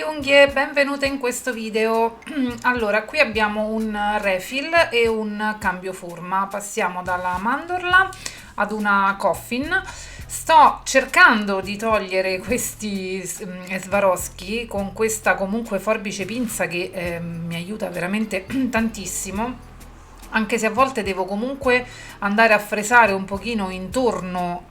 unghie, benvenute in questo video. Allora, qui abbiamo un refill e un cambio forma. Passiamo dalla mandorla ad una coffin. Sto cercando di togliere questi Swarovski con questa comunque forbice pinza che mi aiuta veramente tantissimo, anche se a volte devo comunque andare a fresare un pochino intorno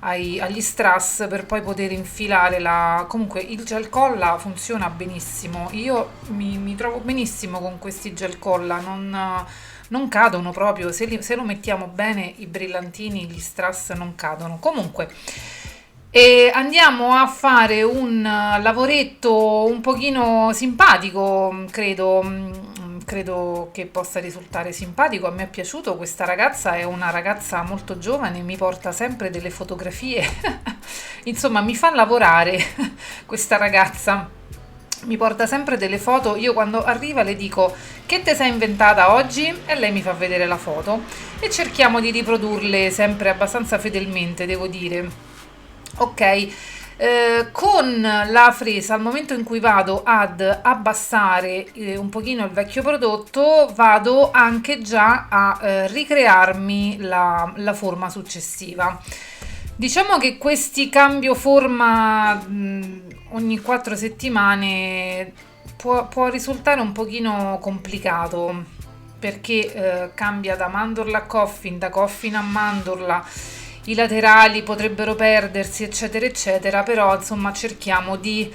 agli strass per poi poter infilare la... Comunque il gel colla funziona benissimo, io mi trovo benissimo con questi gel colla, non cadono proprio, se lo mettiamo bene i brillantini, gli strass non cadono. Comunque e andiamo a fare un lavoretto un pochino simpatico, credo che possa risultare simpatico. A me è piaciuto, questa ragazza è una ragazza molto giovane, mi porta sempre delle fotografie, insomma mi fa lavorare questa ragazza. Mi porta sempre delle foto, io quando arriva le dico che te sei inventata oggi e lei mi fa vedere la foto e cerchiamo di riprodurle sempre abbastanza fedelmente, devo dire. Ok, con la fresa al momento in cui vado ad abbassare un pochino il vecchio prodotto vado anche già a ricrearmi la forma successiva. Diciamo che questi cambio forma ogni 4 settimane può risultare un pochino complicato perché cambia da mandorla a coffin, da coffin a mandorla, i laterali potrebbero perdersi eccetera eccetera, però insomma cerchiamo di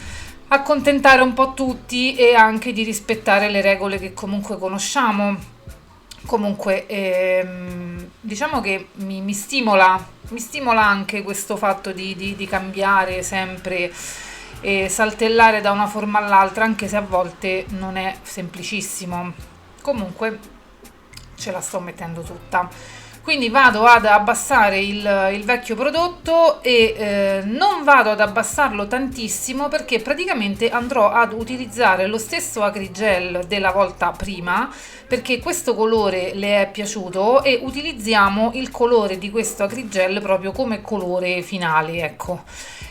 accontentare un po' tutti e anche di rispettare le regole che comunque conosciamo. Comunque diciamo che mi stimola anche questo fatto di cambiare sempre e saltellare da una forma all'altra, anche se a volte non è semplicissimo. Comunque ce la sto mettendo tutta. Quindi vado ad abbassare il vecchio prodotto e non vado ad abbassarlo tantissimo perché praticamente andrò ad utilizzare lo stesso acrigel della volta prima, perché questo colore le è piaciuto e utilizziamo il colore di questo acrigel proprio come colore finale, ecco.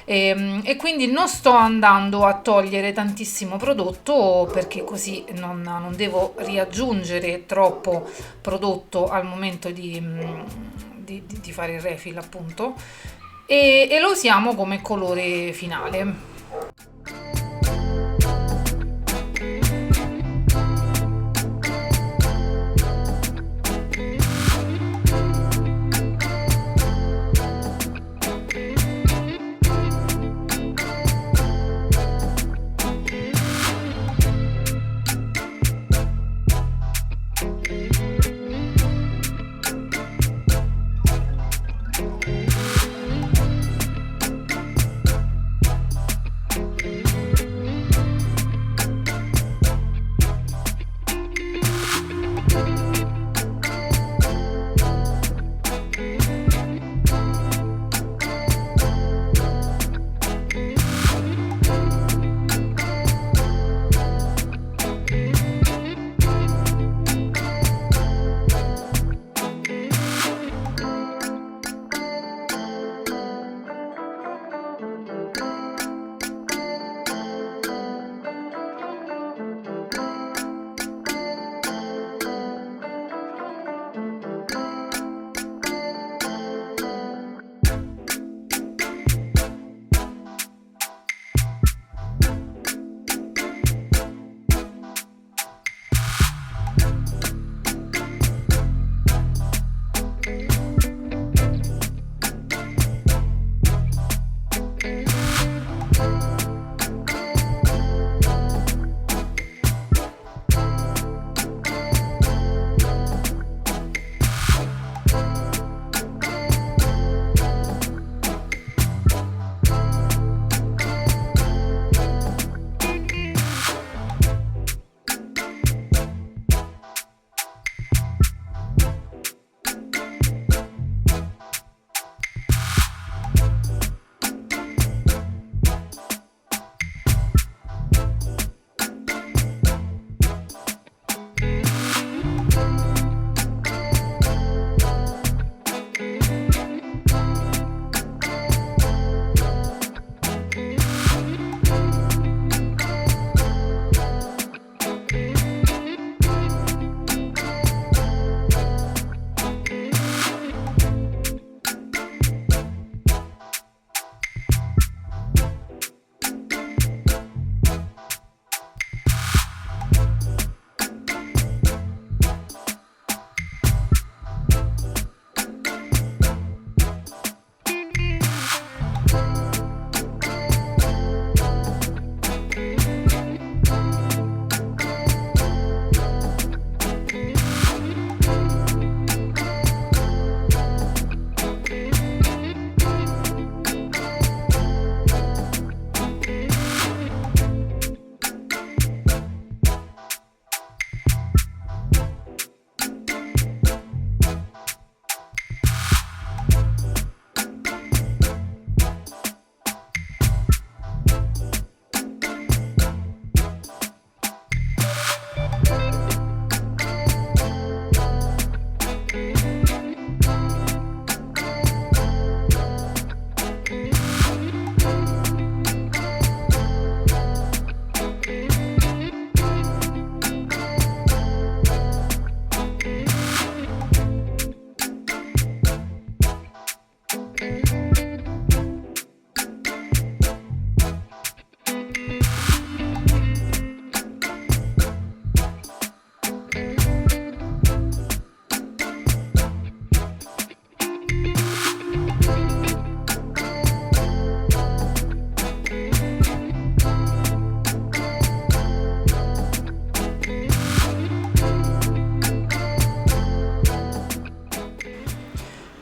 E quindi non sto andando a togliere tantissimo prodotto perché così non devo riaggiungere troppo prodotto al momento di fare il refill, appunto, e lo usiamo come colore finale.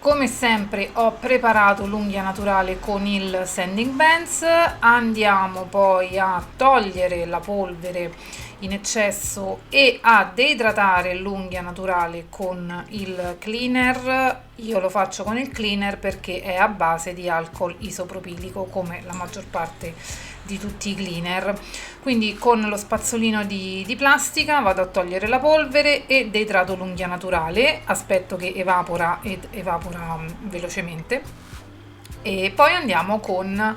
Come sempre ho preparato l'unghia naturale con il sanding bands, andiamo poi a togliere la polvere in eccesso e a deidratare l'unghia naturale con il cleaner. Io lo faccio con il cleaner perché è a base di alcol isopropilico come la maggior parte di tutti i cleaner. Quindi con lo spazzolino di plastica vado a togliere la polvere e deidrato l'unghia naturale, aspetto che evapora ed evapora velocemente e poi andiamo con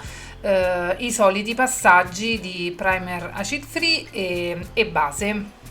i soliti passaggi di primer acid free e base.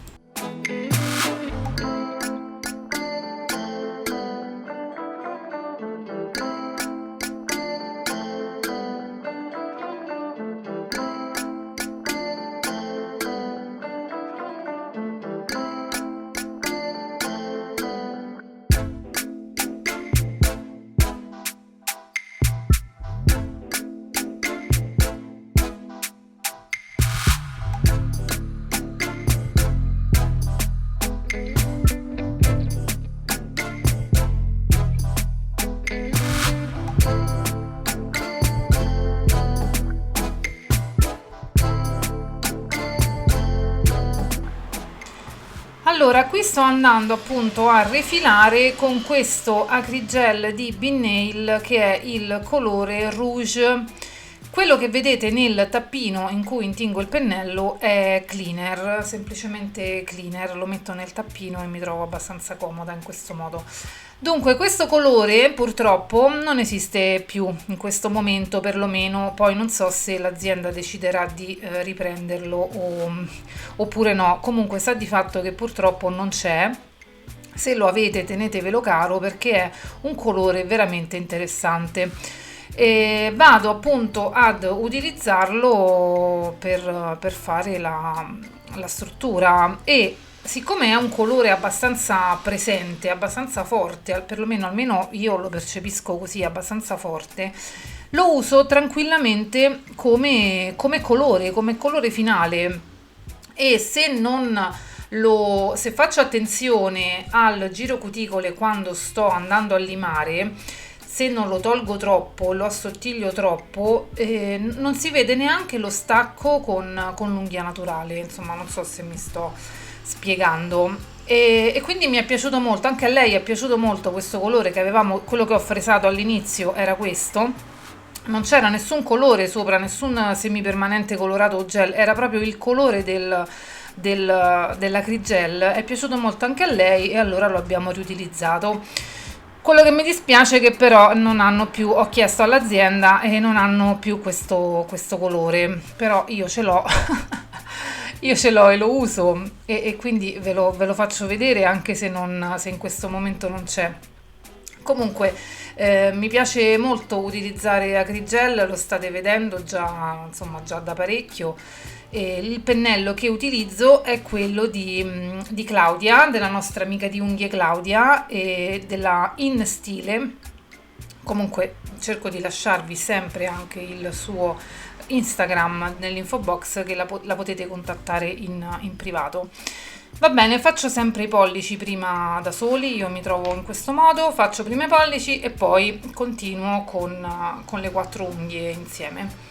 Allora, qui sto andando appunto a rifilare con questo acrigel di B-Nail che è il colore Rouge. Quello che vedete nel tappino in cui intingo il pennello è cleaner, semplicemente cleaner, lo metto nel tappino e mi trovo abbastanza comoda in questo modo. Dunque, questo colore purtroppo non esiste più in questo momento, perlomeno, poi non so se l'azienda deciderà di riprenderlo oppure no. Comunque sta di fatto che purtroppo non c'è. Se lo avete tenetevelo caro perché è un colore veramente interessante. E vado appunto ad utilizzarlo per fare la struttura e siccome è un colore abbastanza presente, abbastanza forte, perlomeno almeno io lo percepisco così, abbastanza forte, lo uso tranquillamente come colore finale e se faccio attenzione al giro cuticole quando sto andando a limare, se non lo tolgo troppo, lo assottiglio troppo, non si vede neanche lo stacco con l'unghia naturale, insomma non so se mi sto spiegando. E quindi mi è piaciuto molto, anche a lei è piaciuto molto questo colore che avevamo, quello che ho fresato all'inizio era questo. Non c'era nessun colore sopra, nessun semipermanente colorato o gel, era proprio il colore dell'acrigel. È piaciuto molto anche a lei e allora lo abbiamo riutilizzato. Quello che mi dispiace è che però non hanno più, ho chiesto all'azienda e non hanno più questo colore, però io ce l'ho, io ce l'ho e lo uso e quindi ve lo faccio vedere anche se in questo momento non c'è. Comunque mi piace molto utilizzare acrigel, lo state vedendo già, insomma, già da parecchio. Il pennello che utilizzo è quello di Claudia, della nostra amica di unghie Claudia e della In Stile. Comunque cerco di lasciarvi sempre anche il suo Instagram nell'info box che la potete contattare in privato. Va bene, faccio sempre i pollici prima da soli, io mi trovo in questo modo, faccio prima i pollici e poi continuo con le 4 unghie insieme.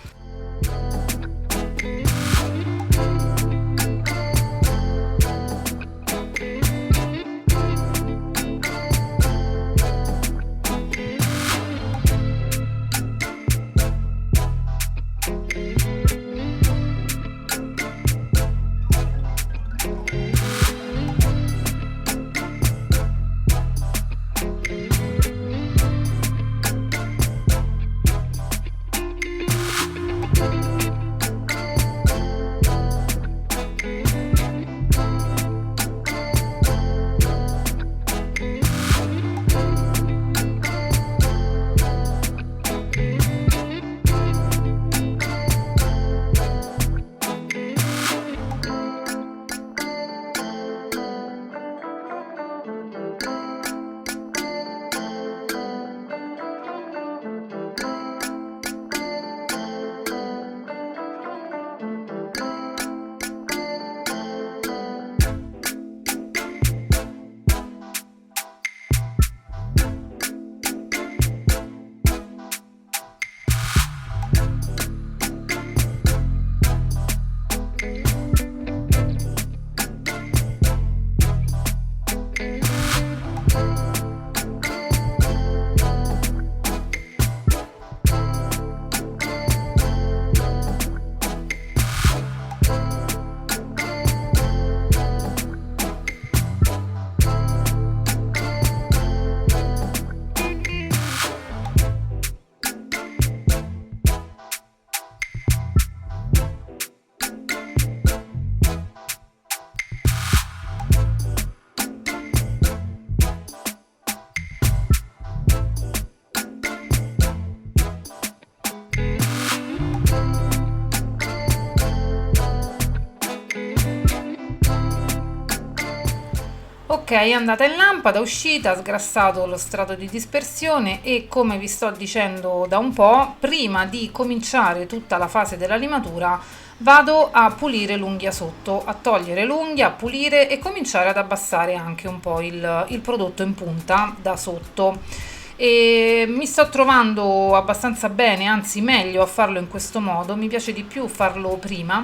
è andata in lampada, uscita, sgrassato lo strato di dispersione e come vi sto dicendo da un po', prima di cominciare tutta la fase della limatura vado a pulire l'unghia sotto, a togliere l'unghia, a pulire e cominciare ad abbassare anche un po' il prodotto in punta da sotto. E mi sto trovando abbastanza bene, anzi meglio a farlo in questo modo, mi piace di più farlo prima.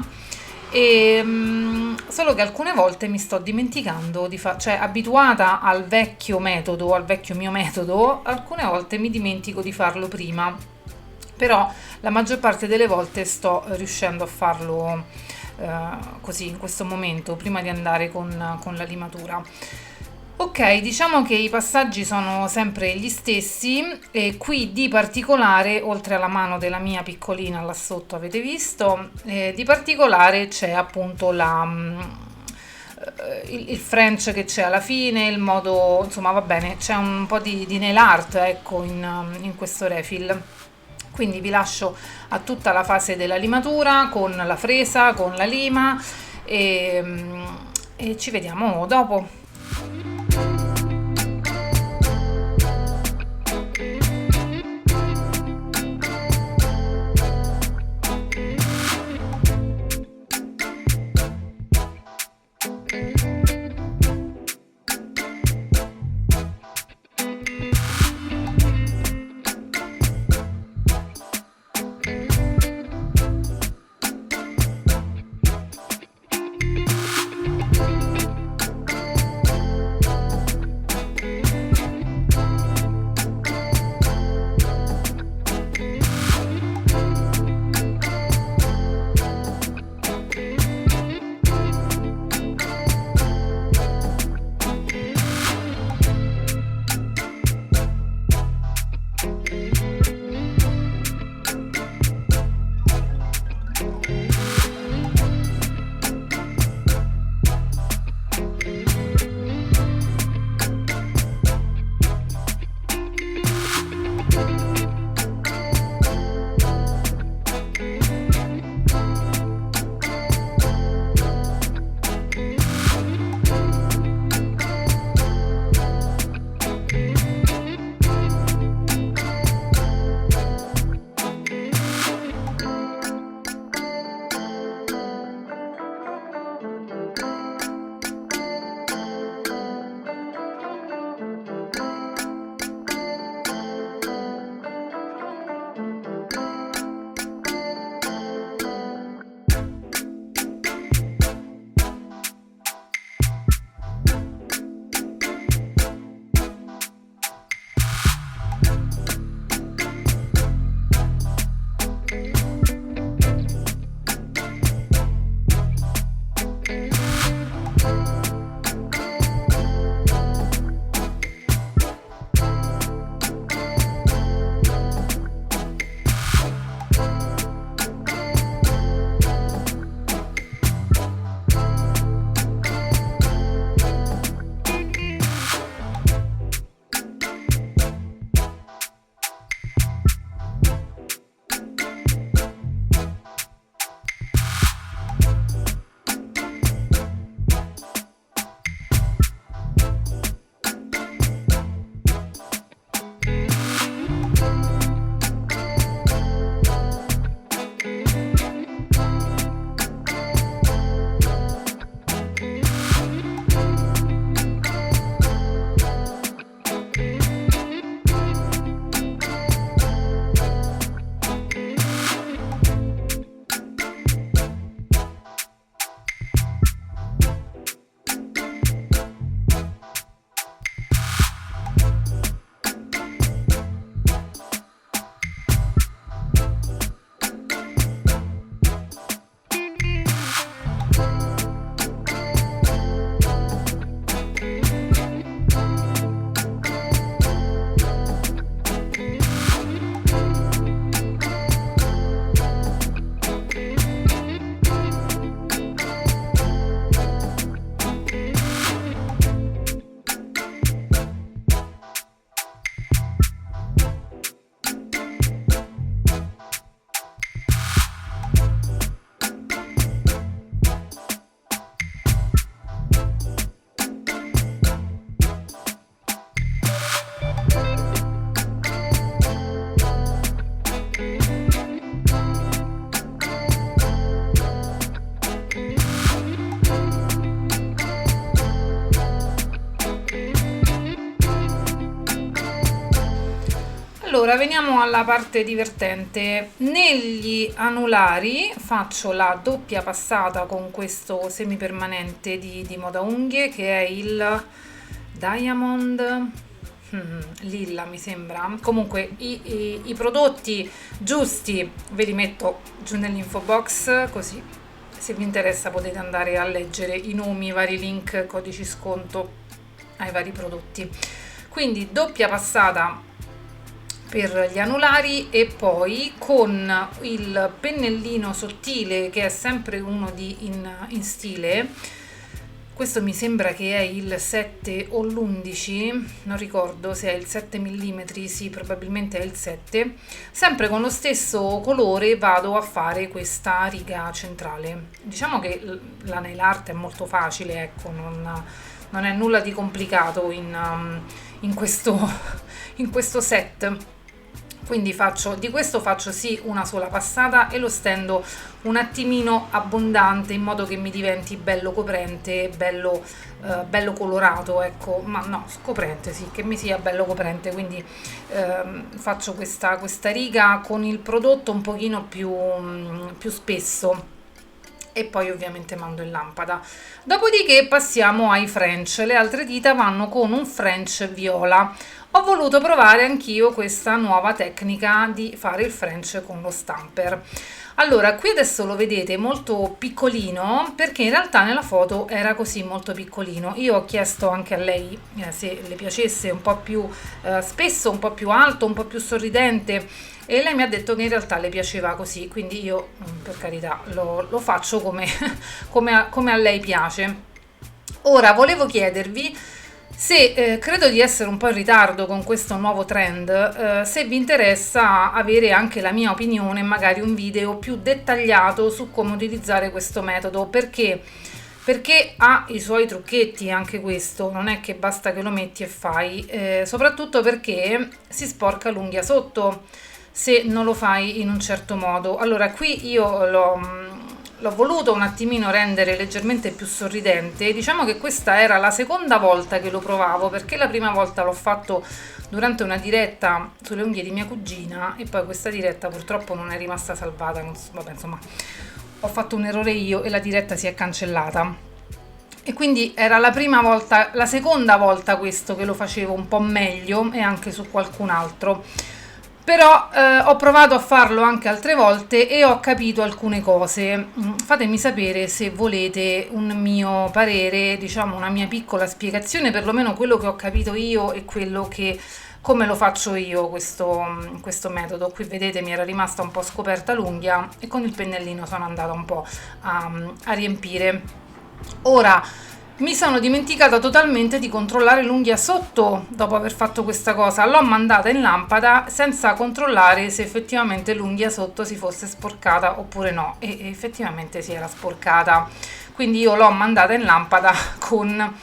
Solo che alcune volte mi sto dimenticando di fare, cioè abituata al vecchio metodo, al vecchio mio metodo, alcune volte mi dimentico di farlo prima, però la maggior parte delle volte sto riuscendo a farlo così in questo momento, prima di andare con la limatura. Ok, diciamo che i passaggi sono sempre gli stessi e qui di particolare, oltre alla mano della mia piccolina là sotto avete visto, di particolare c'è appunto il French che c'è alla fine, il modo, insomma va bene, c'è un po' di nail art ecco in questo refill. Quindi vi lascio a tutta la fase della limatura con la fresa, con la lima e ci vediamo dopo. Allora, veniamo alla parte divertente. Negli anulari faccio la doppia passata con questo semipermanente di Moda Unghie, che è il Diamond Lilla, mi sembra. Comunque i prodotti giusti ve li metto giù nell'info box, così se vi interessa potete andare a leggere i nomi, i vari link, codici sconto ai vari prodotti. Quindi doppia passata per gli anulari, e poi con il pennellino sottile, che è sempre uno in stile, questo mi sembra che è il 7 o l'11, non ricordo se è il 7 mm, sì, probabilmente è il 7. Sempre con lo stesso colore vado a fare questa riga centrale. Diciamo che la nail art è molto facile, ecco, non è nulla di complicato in questo set. Quindi di questo faccio sì una sola passata e lo stendo un attimino abbondante, in modo che mi diventi bello coprente, bello colorato, ecco, ma no, coprente, sì, che mi sia bello coprente. Quindi faccio questa riga con il prodotto un pochino più spesso, e poi ovviamente mando in lampada. Dopodiché passiamo ai French. Le altre dita vanno con un French viola. Ho voluto provare anch'io questa nuova tecnica di fare il French con lo stamper. Allora, qui adesso lo vedete molto piccolino, perché in realtà nella foto era così molto piccolino. Io ho chiesto anche a lei se le piacesse un po' più spesso, un po' più alto, un po' più sorridente, e lei mi ha detto che in realtà le piaceva così, quindi io per carità lo faccio come a lei piace. Ora volevo chiedervi se credo di essere un po' in ritardo con questo nuovo trend, se vi interessa avere anche la mia opinione, magari un video più dettagliato su come utilizzare questo metodo, perché ha i suoi trucchetti anche questo, non è che basta che lo metti e fai, soprattutto perché si sporca l'unghia sotto se non lo fai in un certo modo. Allora, qui io l'ho voluto un attimino rendere leggermente più sorridente. Diciamo che questa era la seconda volta che lo provavo, perché la prima volta l'ho fatto durante una diretta sulle unghie di mia cugina, e poi questa diretta purtroppo non è rimasta salvata, vabbè, insomma, ho fatto un errore io e la diretta si è cancellata. E quindi era la seconda volta questo che lo facevo un po' meglio, e anche su qualcun altro. Però ho provato a farlo anche altre volte e ho capito alcune cose. Fatemi sapere se volete un mio parere, diciamo una mia piccola spiegazione, perlomeno quello che ho capito io e come lo faccio io questo metodo. Qui vedete mi era rimasta un po' scoperta l'unghia, e con il pennellino sono andata un po' a riempire. Ora, mi sono dimenticata totalmente di controllare l'unghia sotto dopo aver fatto questa cosa. L'ho mandata in lampada senza controllare se effettivamente l'unghia sotto si fosse sporcata oppure no, e effettivamente si era sporcata. Quindi io l'ho mandata in lampada con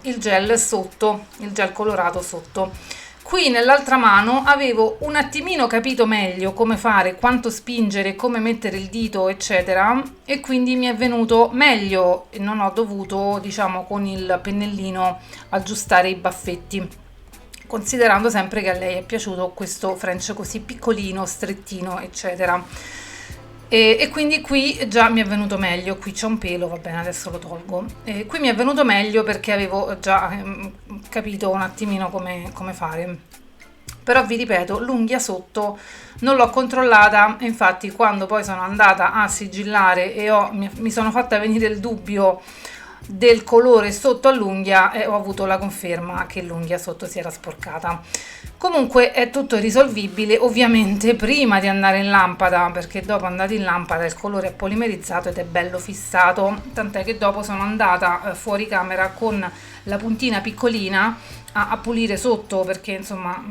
il gel sotto, il gel colorato sotto. Qui nell'altra mano avevo un attimino capito meglio come fare, quanto spingere, come mettere il dito, eccetera, e quindi mi è venuto meglio e non ho dovuto, diciamo, con il pennellino aggiustare i baffetti, considerando sempre che a lei è piaciuto questo French così piccolino, strettino, eccetera. E quindi qui già mi è venuto meglio. Qui c'è un pelo, va bene, adesso lo tolgo. Qui mi è venuto meglio perché avevo già capito un attimino come fare. Però vi ripeto, l'unghia sotto non l'ho controllata, e infatti quando poi sono andata a sigillare e mi sono fatta venire il dubbio del colore sotto all'unghia, e ho avuto la conferma che l'unghia sotto si era sporcata. Comunque è tutto risolvibile ovviamente prima di andare in lampada, perché dopo andate in lampada il colore è polimerizzato ed è bello fissato, tant'è che dopo sono andata fuori camera con la puntina piccolina a pulire sotto, perché insomma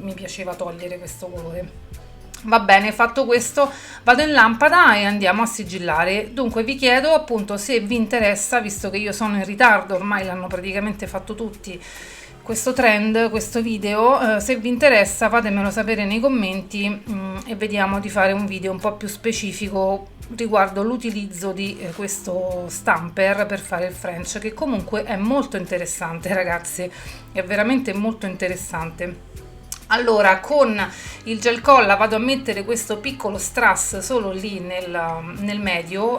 mi piaceva togliere questo colore. Va bene, fatto questo vado in lampada e andiamo a sigillare. Dunque vi chiedo appunto se vi interessa, visto che io sono in ritardo, ormai l'hanno praticamente fatto tutti questo trend, questo video, se vi interessa fatemelo sapere nei commenti, e vediamo di fare un video un po' più specifico riguardo l'utilizzo di questo stamper per fare il French, che comunque è molto interessante, ragazzi, è veramente molto interessante. Allora, con il gel colla vado a mettere questo piccolo strass solo lì nel medio,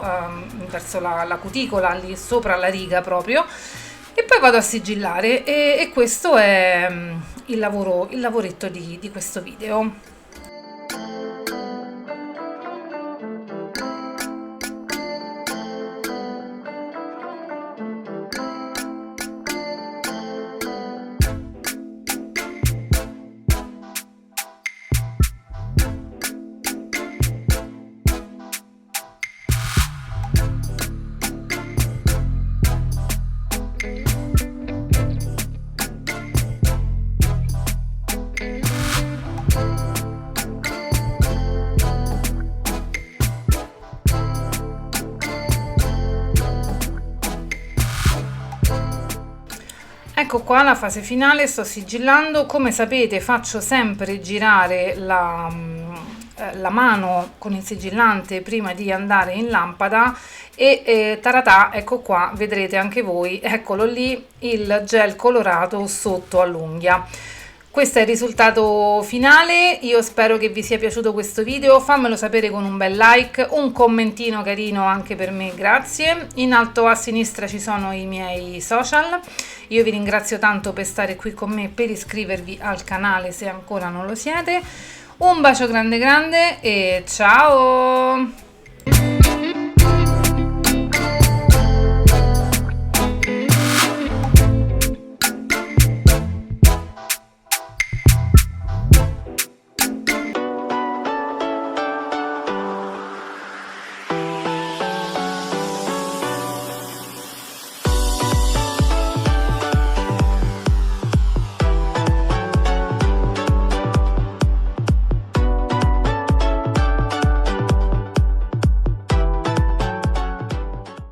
verso la cuticola, lì sopra la riga proprio, e poi vado a sigillare e questo è il lavoretto di questo video. Ecco qua la fase finale, sto sigillando. Come sapete faccio sempre girare la mano con il sigillante prima di andare in lampada e taratà, ecco qua, vedrete anche voi, eccolo lì, il gel colorato sotto all'unghia. Questo è il risultato finale, io spero che vi sia piaciuto questo video, fammelo sapere con un bel like, un commentino carino anche per me, grazie. In alto a sinistra ci sono i miei social, io vi ringrazio tanto per stare qui con me, per iscrivervi al canale se ancora non lo siete. Un bacio grande grande e ciao!